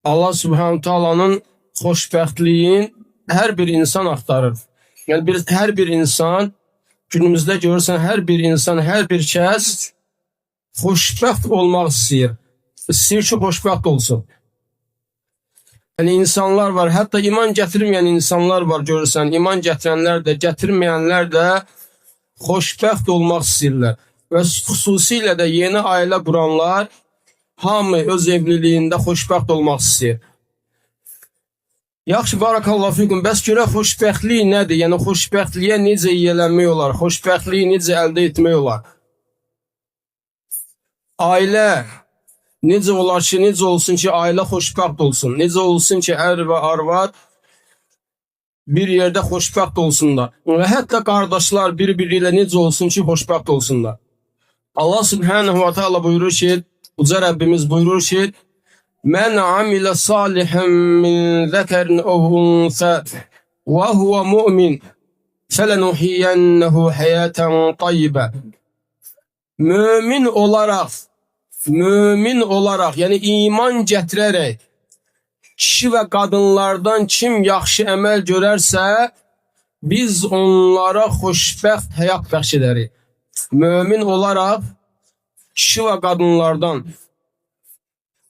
Allah Subhanahu Taala'nın xoşbəxtliyin hər bir insan axtarır. Yəni hər bir insan günümüzdə görürsən, hər bir insan, hər bir kəs xoşbəxt olmaq istəyir. İstəyir ki, xoşbəxt olsun. Yəni insanlar var, hətta iman gətirməyən insanlar var görürsən. İman gətirənlər də, gətirməyənlər də xoşbəxt olmaq istəyirlər. Və xüsusilə də yeni ailə quranlar hamı öz evliliyində xoşbəxt olmaq istəyir. Yaxşı, barakallahu fikum. Bəs görə xoşbəxtlik nədir? Yəni xoşbəxtliyə necə yiyələnmək olar? Xoşbəxtliyi necə əldə etmək olar? Ailə necə olar ki, necə olsun ki, ailə xoşbəxt olsun? Necə olsun ki, ər və arvad bir yerdə xoşbəxt olsunlar? Və hətta qardaşlar bir-biri ilə necə olsun ki, xoşbəxt olsunlar? Allah Subhanahu wa Taala buyurur ki, Uca Rəbbimiz buyurur ki, "Men amile salihan min zekerin ev unsa ve huve mu'min felenuhiyennehu hayaten tayyibe." Mümin olarak yani iman gətirərək kişi və qadınlardan kim yaxşı əməl görərsə, biz onlara xoşbəxt həyat bəxş edərik. Mümin olarak kişi və qadınlardan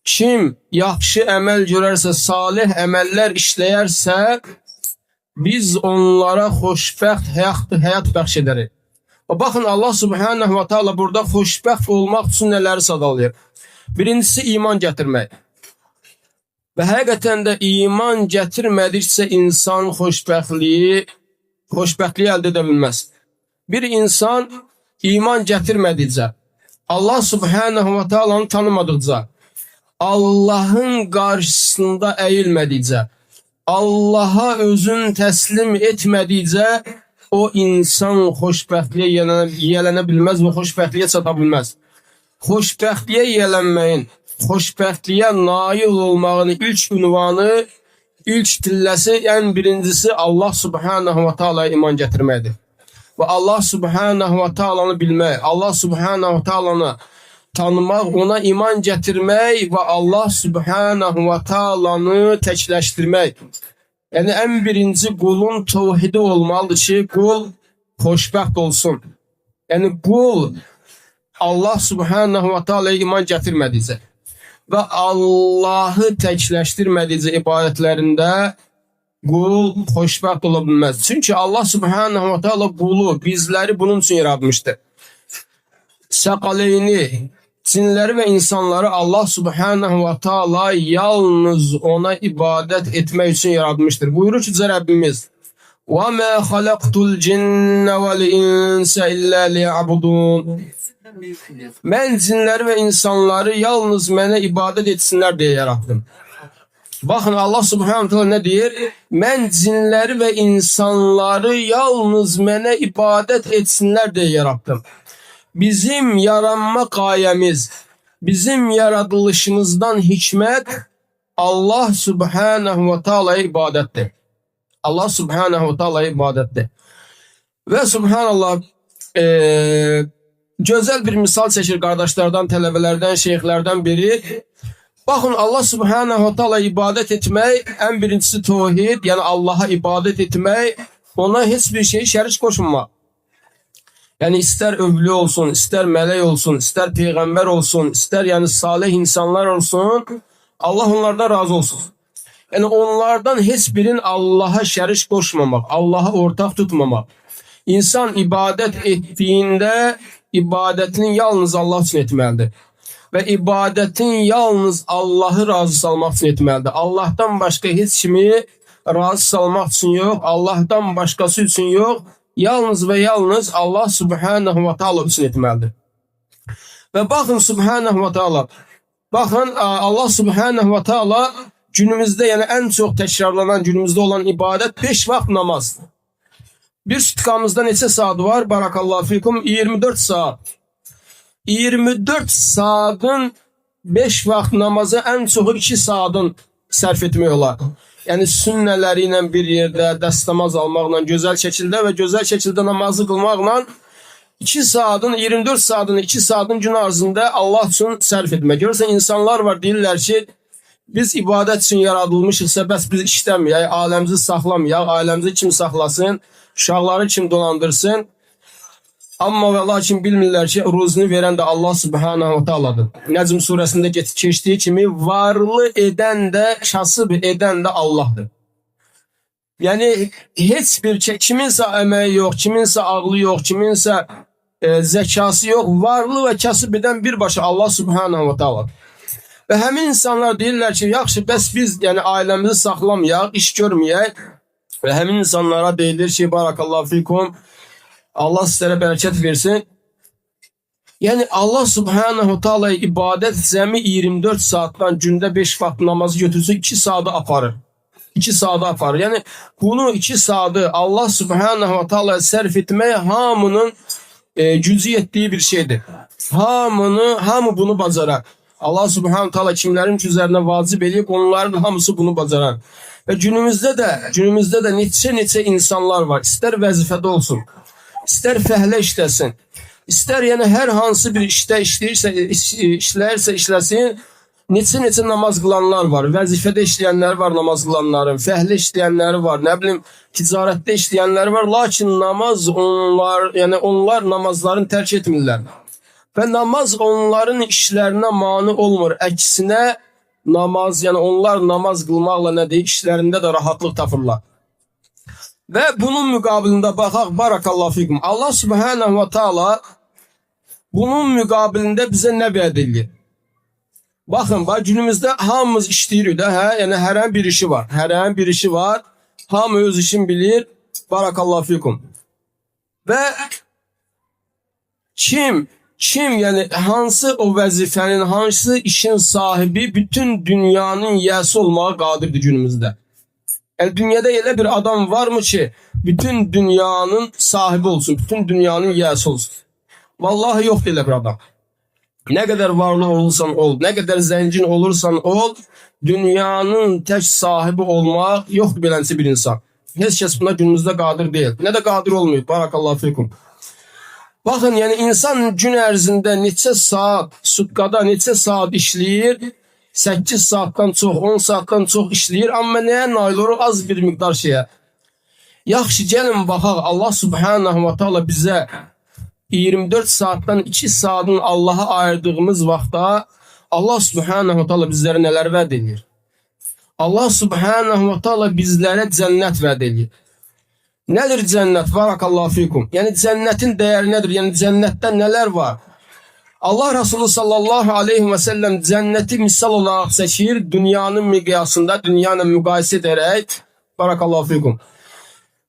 kim yaxşı əməl görərsə, salih əməllər işləyərsə, biz onlara xoşbəxt həyat bəxş edərik. Baxın, Allah Subhanahu wa Taala burada xoşbəxt olmaq üçün nələri sadalayır? Birincisi iman gətirmək. Və həqiqətən də iman gətirmədikcə insan xoşbəxtliyi əldə edə bilməz. Bir insan iman gətirmədikcə, Allah Subhanahu wa Taala'nı tanımadıqca, Allahın qarşısında əyilmədikcə, Allaha özün təslim etmədikcə, o insan xoşbəxtliyə yiyələnə bilməz və xoşbəxtliyə çata bilməz. Xoşbəxtliyə yiyələnməyin, xoşbəxtliyə nail olmağın ilk ünvanı, ilk tilləsi, ən birincisi Allah Subhanahu wa Taala'ya iman gətirməkdir. Və Allah Subhanahu wa Taala'nı bilmək, Allah Subhanahu wa Taala'nı tanımaq, ona iman gətirmək və Allah Subhanahu wa Taala'nı təkləşdirmək. Yəni ən birinci qulun tevhidi olmalıdır ki, qul xoşbəxt olsun. Yəni qul Allah Subhanahu wa Taala'ya iman gətirmədikcə və Allahı təkləşdirmədikcə ibadətlərində qul xoşbəxt ola bilməz. Çünki Allah Subhanahu wa Taala qulu, bizləri bunun üçün yaratmışdır. Səqaleyni, cinləri və insanları Allah Subhanahu wa Taala yalnız ona ibadət etmək üçün yaratmışdır. Buyurur ki, Rəbbimiz: "Və mə xalaqtul cinnə vəl insə illə liya'budun." Mən cinləri və insanları yalnız mənə ibadət etsinlər deyə yarattım. Baxın, Allah Subhanahu Taala nə deyir? Mən cinləri və insanları yalnız mənə ibadət etsinlər deyə yarattım. Bizim yaranma qayəmiz, bizim yaradılışımızdan hikmət Allah Subhanahu wa Taala'ya ibadətdir. Allah Subhanahu wa Taala'ya ibadətdir. Və Subhanallah, gözəl bir misal çəkir qardaşlardan, tələbələrdən, şeyxlərdən biri. Baxın, Allah Subhanahu wa Taala ibadət etmək, ən birincisi tevhid, yəni Allaha ibadət etmək, ona heç bir şey şərik qoşmamaq. Yəni istər övliya olsun, istər mələk olsun, istər peyğəmbər olsun, istər yəni salih insanlar olsun, Allah onlardan razı olsun. Yəni onlardan heç birini Allaha şərik qoşmamaq, Allaha ortaq tutmamaq. İnsan ibadət etdiyində ibadətini yalnız Allah üçün etməlidir. Və ibadətin yalnız Allahı razı salmaq üçün etməlidir. Allahdan başqa heç kimi razı salmaq üçün yox, Allahdan başqası üçün yox, yalnız və yalnız Allah Subhanahu wa Taala üçün etməlidir. Və baxın Subhanahu wa Taala, baxın Allah Subhanahu wa Taala günümüzdə, yəni ən çox təkrarlanan günümüzdə olan ibadət 5 vaxt namazdır. Bir sütqamızda neçə saat var? Barakallahu fikum, 24 saat. 24 saatın 5 vaxt namazı ən çoxu 2 saatın sərf etmək olar. Yəni sünnələri ilə bir yerdə dəstəmaz almaqla, gözəl şəkildə və gözəl şəkildə namazı qılmaqla 2 saatın, 24 saatın 2 saatın gün arzında Allah üçün sərf etmək. Görürsən, insanlar var, deyirlər ki, Biz ibadət üçün yaradılmışıqsa, bəs biz işləməyək, aləmizi saxlamayaq, ailəmizi kim saxlasın, uşaqları kim dolandırsın. Amma və lakin bilmirlər ki, ruzunu verən də Allah subhanahu ta'aladır. Nəcm surəsində keçdiyi kimi, varlı edən də, kasıb edən də Allahdır. Yəni, heç bir kiminsə əməyi yox, kiminsə ağlı yox, kiminsə zəkası yox, varlı və kasıb edən birbaşa Allah subhanahu ta'aladır. Və həmin insanlar deyirlər ki, yaxşı, bəs biz yəni, ailəmizi saxlamayaq, iş görməyək. Və həmin insanlara deyilir ki, barakallahu fikum, Allah sizlərə bərəkət versin. Yəni, Allah subhanahu ta'ala ibadət zəmi 24 saatdan gündə 5 vaxt namazı götürsə 2 saatı aparır. 2 saatı aparır. Yəni, bunu 2 saatı Allah subhanahu ta'ala sərf etmək hamının gücü yetdiyi bir şeydir. Hamı bunu bacarar. Allah subhanahu ta'ala kimlərin üzərinə vacib eləyib, onların hamısı bunu bacarar. Və günümüzdə də neçə insanlar var. İstər vəzifədə olsun, istər fəhlə işləsin, istər yəni hər hansı bir işdə işləyirsə işləsin, neçə namaz qılanlar var. Vəzifədə işləyənlər var, namaz qılanların, fəhlə işləyənləri var, nə bilim, ticarətdə işləyənlər var. Lakin onlar namazlarını tərk etmirlər. Və namaz onların işlərinə mane olmur. Əksinə namaz, yəni onlar namaz qılmaqla nə deyir, işlərində də rahatlıq tapırlar. Və bunun müqabilində baxaq, barakallahu fikum. Allah subhanahu wa ta'ala bunun müqabilində bizə nə vəd edir? Baxın, günümüzdə hamımız işləyirik də, yəni hərən bir işi var. Hərən bir işi var. Hamı öz işini bilir. Barakallahu fikum. Və kim yəni hansı o vəzifənin, hansı işin sahibi bütün dünyanın yiyəsi olmağa qadirdir günümüzdə. Yəni dünyada elə bir adam varmı ki, bütün dünyanın sahibi olsun, bütün dünyanın yiyəsi olsun? Vallahi yoxdur elə bir adam. Nə qədər varlı olursan ol, nə qədər zəngin olursan ol, dünyanın tək sahibi olmaq yoxdur beləncə bir insan. Heç kəs buna günümüzdə qadir deyil. Nə də qadir olmuyor. Barakallahu fikum. Baxın, yəni insan gün ərzində neçə saat, sutkada neçə saat işləyir, 8 saatdan çox, 10 saatdan çox işləyir, amma nəyə nail olur? Az bir miqdar şeyə. Yaxşı, gəlin baxaq, Allah subhanahu wa ta'ala bizə 24 saatdan 2 saatın Allaha ayırdığımız vaxtda Allah subhanahu wa ta'ala bizlərə nələr vəd edir? Allah subhanahu wa ta'ala bizlərə cənnət vəd edir. Nədir cənnət? Barakallahu fikum. Yəni cənnətin dəyəri nədir? Yəni cənnətdə nələr var? Allah Resulü sallallahu aleyhi və səlləm cənnəti misal olaraq çəkir, dünyanın miqyasında, dünyanı müqayisə edərək. Barakallahu fikum.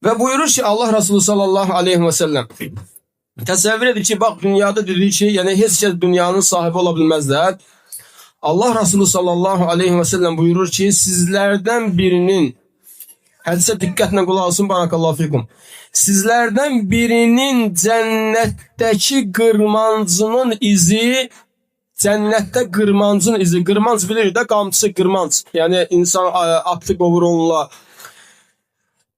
Və buyurur ki, Allah Resulü sallallahu aleyhi və səlləm təsəvvür edir ki, bax dünyada dedik ki, yəni heç kəs dünyanın sahibi ola bilməzlər. Allah Resulü sallallahu aleyhi və səlləm buyurur ki, sizlərdən birinin, hədisə diqqətlə qulaq olsun, barakallahu fikum. Sizlərdən birinin cənnətdəki qırmancının izi, cənnətdə qırmancının izi, qırmanc bilir də, qamçı, qırmanc. Yəni insan atı qovur onunla.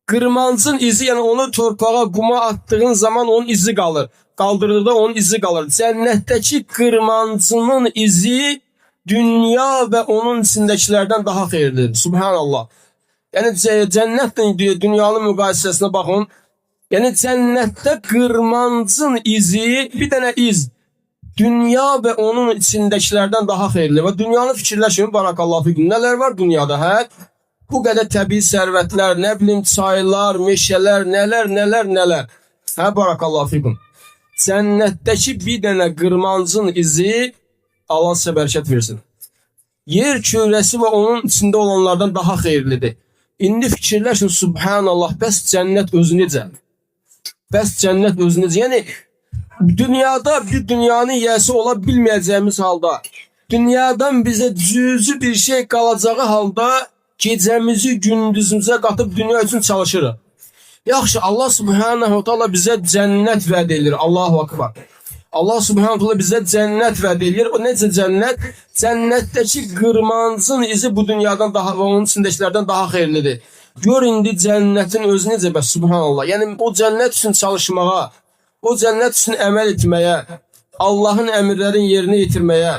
Qırmancın izi, yəni onu torpağa, quma attığın zaman onun izi qalır. Qaldırdıqda onun izi qalır. Cənnətdəki qırmancının izi dünya və onun içindəkilərdən daha xeyirlidir. Subhanallah. Yəni cənnətlə dünyanın müqayisəsinə baxın. Yəni cənnətdə qırmancın izi, bir dənə iz, dünya və onun içindəkilərdən daha xeyirli. Və dünyanı fikirləşin, barakallahu fikum, nələr var dünyada, hə? Bu qədər təbii sərvətlər, nə bilim, çaylar, meşələr, nələr. Hə, barakallahu fikum. Cənnətdəki bir dənə qırmancın izi Allah sizə bərəkət versin. Yer kürəsi və onun içində olanlardan daha xeyirlidir. İndi fikirləşin, subhanallah, bəs cənnət özü necə? Bəs cənnət özü necə? Yəni, dünyada bir dünyanın yiyəsi ola bilməyəcəyimiz halda, dünyadan bizə cüzü bir şey qalacağı halda gecəmizi gündüzümüzə qatıb dünya üçün çalışırıq. Yaxşı, Allah subhanahu ta'ala bizə cənnət vəd edir. Allahu akbar. Allah subhanahu ta'ala bizə cənnət vəd edir. O necə cənnət? Cənnətdəki qırmancın izi bu dünyadan daha və onun içindəkilərdən daha xeyirlidir. Gör indi cənnətin özü necə bəs, subhanallah. Yəni o cənnət üçün çalışmağa, o cənnət üçün əməl etməyə, Allahın əmrlərini yerinə yetirməyə,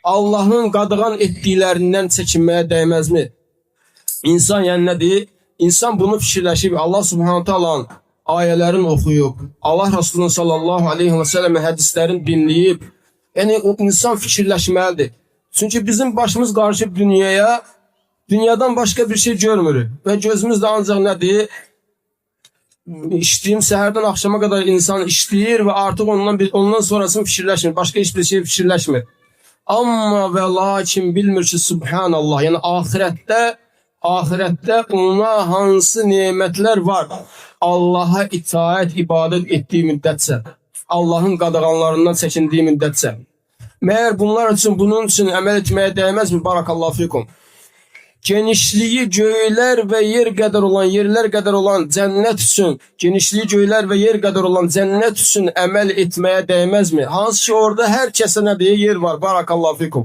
Allah'ın qadağan etdiklərindən çəkinməyə dəyməzmi? İnsan yəni nədir? İnsan bunu fikirləşib, Allah Subhanahu Taala'nın ayələrini oxuyub, Allah Resulü sallallahu aleyhi və səlləm hədislərini dinləyib, yəni o insan fikirləşməlidir. Çünki bizim başımız qarışıb dünyaya, dünyadan başqa bir şey görmürük və gözümüz də ancaq nədir? İşləyim, səhərdən axşama qədər insan işləyir və artıq ondan sonrasını fikirləşmir, başqa heç bir şey fikirləşmir. Amma və lakin bilmir ki, subhanallah, yəni ahirətdə ona hansı nemətlər var? Allah'a itaət, ibadət etdiyi müddətcə, Allah'ın qadağanlarından çəkindiyi müddətcə. Məyər bunun üçün əməl etməyə dəyməzmi? Barakallahu fikum. Genişliyi göylər və yer qədər olan, yerlər qədər olan cənnət üçün, genişliyi göylər və yer qədər olan cənnət üçün əməl etməyə dəyməzmi? Hansı ki, orada hər kəsə nə deyə yer var? Barakallahu fikum.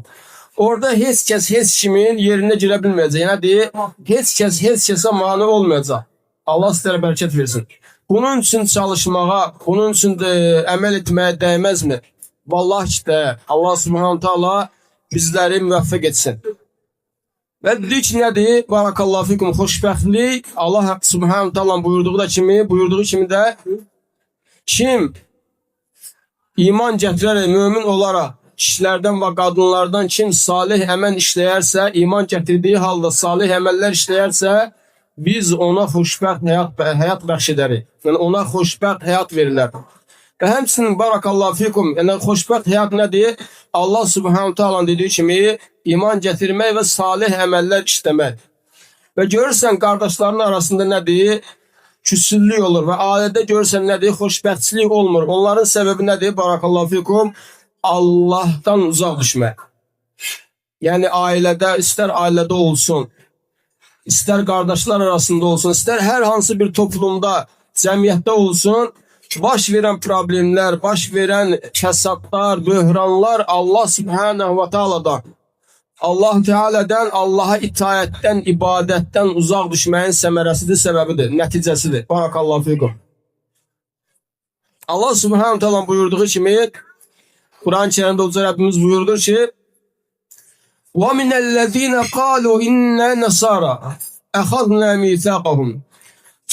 Orada heç kəs, heç kimin yerinə girə bilməyəcək. Nədir? Heç kəsə mane olmayacaq. Allah sizlərə bərəkət versin. Bunun üçün çalışmağa, bunun üçün də əməl etməyə dəyməzmi? Vallahi ki də Allah Subhanahu Taala bizləri müvəffəq etsin. Və dedik ki, nədir? Barakallahu fikum, xoşbəxtlik. Allah Subhanahu Taala buyurduğu kimi də kim iman gətirərək, mömin olaraq kişilərdən və qadınlardan kim salih əməl işləyərsə, iman gətirdiyi halda salih əməllər işləyərsə, biz ona xoşbəxt həyat bəxş edərik. Yəni ona xoşbəxt həyat verilər. Və həmçinin barakallahu fikum, yəni xoşbəxt həyat nədir? Allah Subhanahu Taala'nın dediyi kimi iman gətirmək və salih əməllər işləmək. Və görürsən qardaşların arasında nədir? Küsüllük olur və ailədə görürsən nədir? Xoşbəxtçilik olmur. Onların səbəbi nədir? Barakallahu fikum, Allah'tan uzaq düşmək. Yəni ailədə, istər ailədə olsun, istər qardaşlar arasında olsun, istər hər hansı bir toplumda, cəmiyyətdə olsun, baş verən problemlər, baş verən kəsadlar, böhranlar Allah Subhanahu və Taala'dan, Allah Teala'dan, Allah'a itaətdən, ibadətdən uzaq düşməyin səmərəsidir, səbəbidir, nəticəsidir. Barakallahu fikum. Allah Subhanahu Taala buyurduğu kimi, Kur'an-ı Kerim'de Uca Rabbimiz buyurdur ki, وَمِنَ الَّذ۪ينَ قَالُوا اِنَّا نَصَارَى اَخَذْنَا مِيثَاقَهُمْ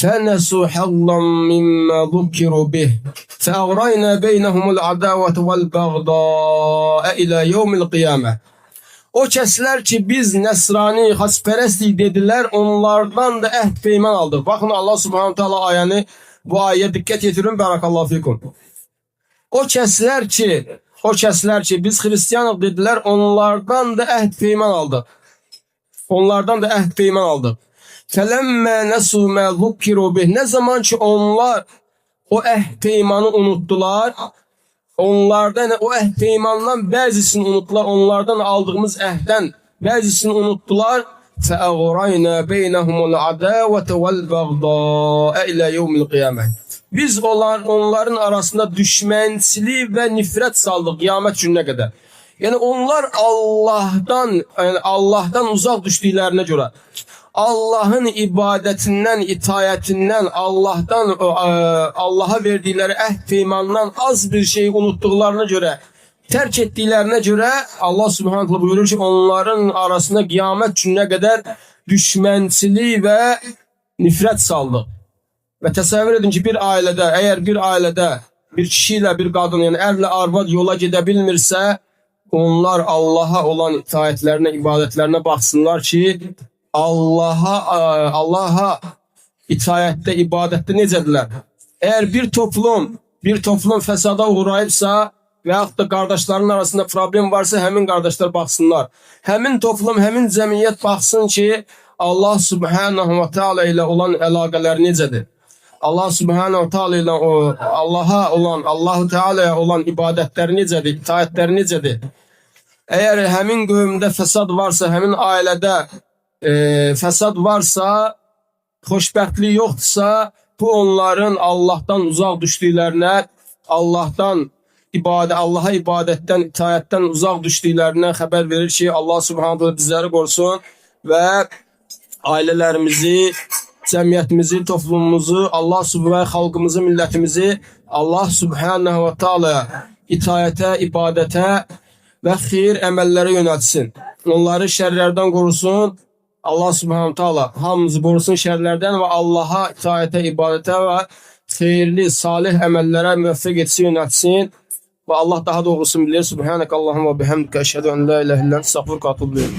فَنَسُوا حَظًّا مِمَّا ذُكِّرُوا بِهِ فَأَغْرَيْنَا بَيْنَهُمُ الْعَدَاوَةَ وَالْبَغْضَاءَ إِلَى يَوْمِ الْقِيَامَةِ. O kəslər ki, biz nəsrani, xaspərəstlik dedilər, onlardan da əhd peyman aldıq. Baxın, Allah Subhanahu Taala ayəni, bu ayəyə diqqət yetirin, barakallahu fikum. O kəslər ki, biz xristiyanıq dedilər, onlardan da əhd peyman aldıq. Onlardan da əhd peyman aldıq. Fələmmə nəsu mə zukkiru bih. Nə zaman ki, onlar o əhd peymanı unutdular, onlardan o əhd peymandan bəzisini unutdular, onlardan aldığımız əhddən bəzisini unutdular. Fəəğrayna beynəhumul adavətə vəl bəğdâə ilə yevmil qiyamət. Biz onların arasında düşmənçilik və nifrət saldıq qiyamət gününə qədər. Yəni onlar Allah'tan uzaq düşdüklərinə görə, Allah'ın ibadetinden, itayetinden, Allah'a verdikleri əhd peymandan az bir şeyi unuttuklarına göre, terk ettiklerine göre Allah Subhanahu Teala buyurur ki onların arasında kıyamet gününe kadar düşmənçilik ve nifrət saldı. Ve təsəvvür edin ki eğer bir ailede bir kişiyle bir kadın, yani erle arvad yola gidebilmirsə, onlar Allah'a olan itaətlərinə, ibadətlərinə baxsınlar ki, Allah'a itayette, ibadette necədirlər? Eğer bir toplum fesada uğrayıbsa və yaxud da qardaşların arasında problem varsa, həmin qardaşlar baxsınlar. Həmin toplum, həmin cəmiyyət baxsın ki, Allah Subhanahu və Taala ilə olan əlaqələri necədir? Allah Subhanahu və Taala ilə Allah-u Teala'ya olan ibadətləri necədir? İtaətləri necədir? Eğer həmin qövmdə fəsad varsa, həmin ailədə fəsad varsa, xoşbəxtlik yoxdursa, bu onların Allah'tan uzaq düşdüklərinə, Allah'a ibadətdən, itaətdən uzaq düşdüklərinə xəbər verir ki, Allah Subhanahu Teala bizləri qorusun və ailələrimizi, cəmiyyətimizi, toplumumuzu, Allah Subhanahu xalqımızı, millətimizi Allah Subhanahu və Taala itayətə, ibadətə və xeyir əməllərə yönəltsin. Onları şərlərdən qorusun. Allah Subhanahu Taala hamımızı qorusun şərlərdən və Allaha itaətə, ibadətə və xeyirli, salih əməllərə müvəffəq etsin, yönəltsin. Və Allah daha doğrusunu bilir. Subhanakallahumma və bihamdika əşhədu en la ilahe illə ente estağfiruke və etûbü ileyk.